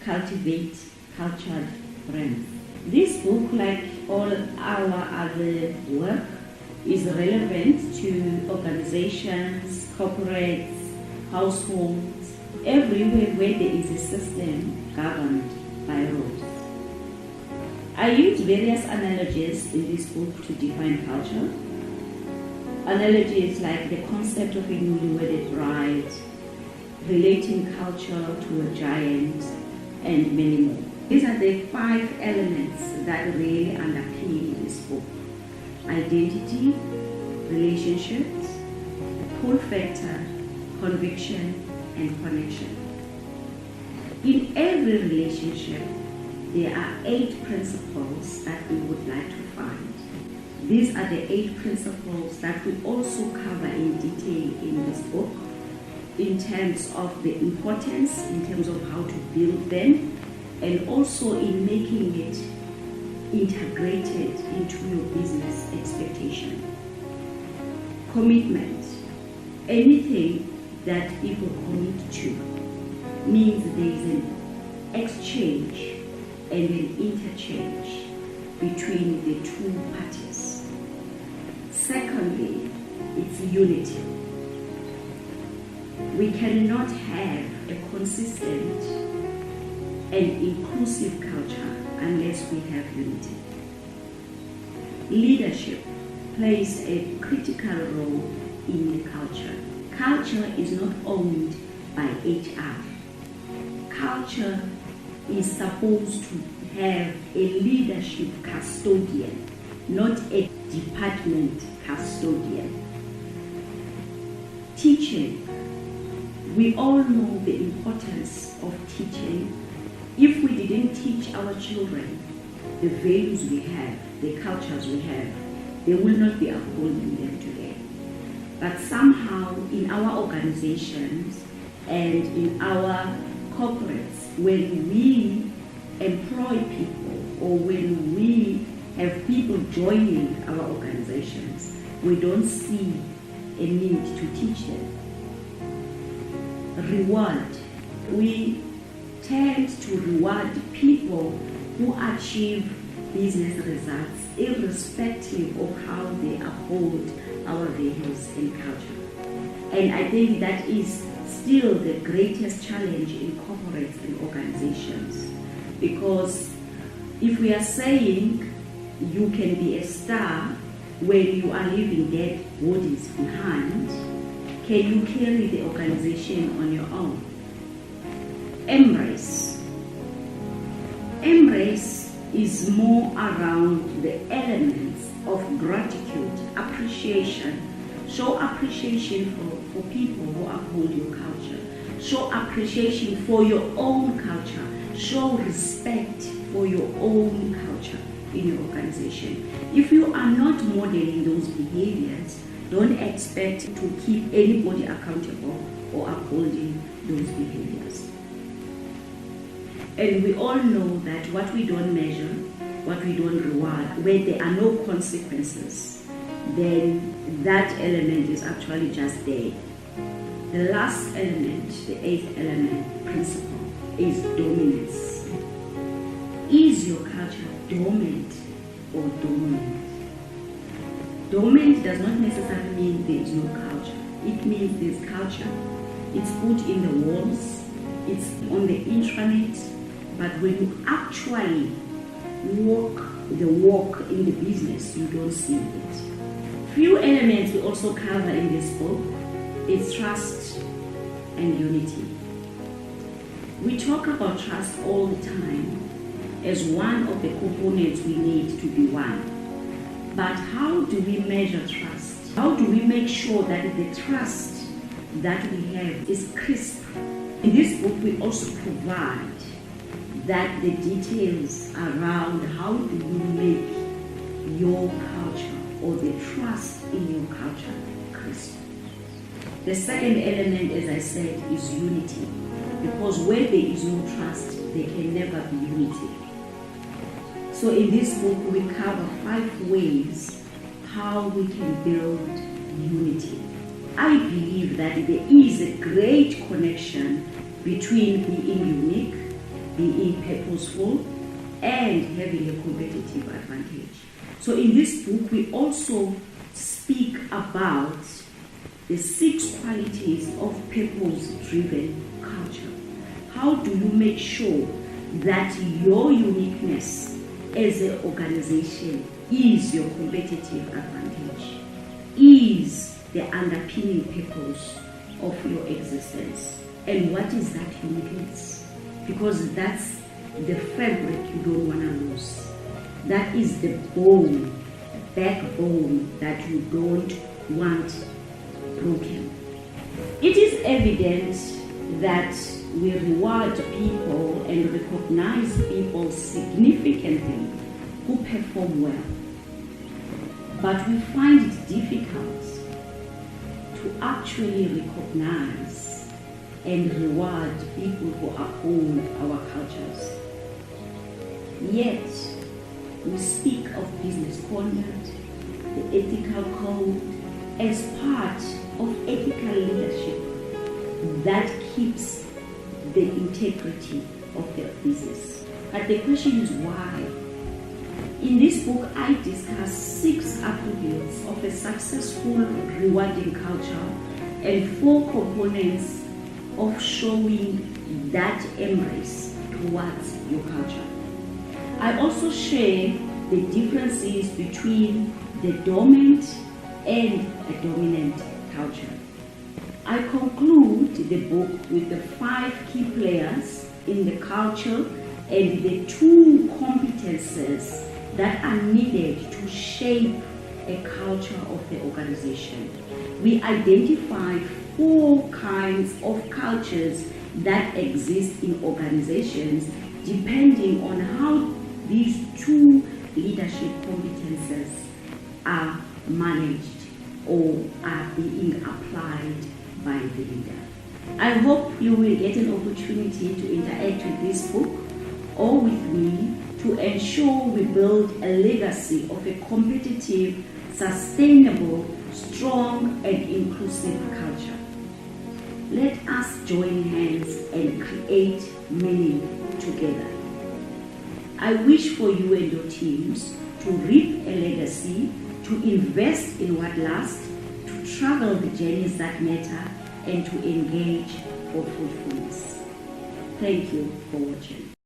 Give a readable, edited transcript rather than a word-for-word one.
Cultivate Cultured Brands. This book, like all our other work, is relevant to organizations, corporates, households, everywhere where there is a system governed by rules. I use various analogies in this book to define culture. Analogies like the concept of a newlywed bride, relating culture to a giant, and many more. These are the 5 elements that really underpin this book: identity, relationships, pull factor, conviction, and connection. In every relationship, there are 8 principles that we would like to find. These are the 8 principles that we also cover in detail in this book, in terms of the importance, in terms of how to build them, and also in making it integrated into your business expectation. Commitment. Anything that people commit to means there is an exchange and an interchange between the 2 parties. Secondly, it's unity. We cannot have a consistent and inclusive culture unless we have unity. Leadership plays a critical role in the culture. Culture is not owned by HR. Culture is supposed to have a leadership custodian, not a department custodian. Teaching. We all know the importance of teaching. If we didn't teach our children the values we have, the cultures we have, they will not be upholding them today. But somehow in our organizations and in our corporates, when we employ people or when we have people joining our organizations, we don't see a need to teach them. Reward. We tend to reward people who achieve business results irrespective of how they uphold our values and culture. And I think that is still the greatest challenge in corporates and organizations, because if we are saying you can be a star when you are leaving dead bodies behind, can you carry the organization on your own? Embrace. Embrace is more around the elements of gratitude, appreciation. Show appreciation for people who uphold your culture. Show appreciation for your own culture. Show respect for your own culture in your organization. If you are not modeling those behaviors, don't expect to keep anybody accountable or upholding those behaviors. And we all know that what we don't measure, what we don't reward, where there are no consequences, then that element is actually just there. The last element, the 8th element, principle, is dominance. Is your culture dominant or dominant? Dominant does not necessarily mean there is no culture. It means there's culture. It's put in the walls, it's on the intranet, but when you actually walk the walk in the business, you don't see it. Few elements we also cover in this book is trust and unity. We talk about trust all the time as one of the components we need to be one. But how do we measure trust? How do we make sure that the trust that we have is crisp? In this book, we also provide that the details around how do you make your culture or the trust in your culture crisp. The second element, as I said, is unity. Because where there is no trust, there can never be unity. So in this book, we cover 5 ways how we can build unity. I believe that there is a great connection between being unique being purposeful, and having a competitive advantage. So in this book, we also speak about the 6 qualities of purpose-driven culture. How do you make sure that your uniqueness as an organization is your competitive advantage, is the underpinning purpose of your existence? And what is that uniqueness? Because that's the fabric you don't want to lose. That is the bone, the backbone that you don't want broken. It is evident that we reward people and recognize people significantly who perform well. But we find it difficult to actually recognize and reward people who uphold our cultures. Yet, we speak of business conduct, the ethical code, as part of ethical leadership that keeps the integrity of their business. But the question is why? In this book, I discuss 6 attributes of a successful, rewarding culture and 4 components of showing that embrace towards your culture. I also share the differences between the dormant and a dominant culture. I conclude the book with the 5 key players in the culture and the 2 competences that are needed to shape a culture of the organization. We identify 4 kinds of cultures that exist in organizations depending on how these 2 leadership competences are managed or are being applied by the leader. I hope you will get an opportunity to interact with this book or with me to ensure we build a legacy of a competitive, sustainable, strong, and inclusive culture. Let us join hands and create meaning together. I wish for you and your teams to reap a legacy, to invest in what lasts, to travel the journeys that matter, and to engage for fruitfulness. Thank you for watching.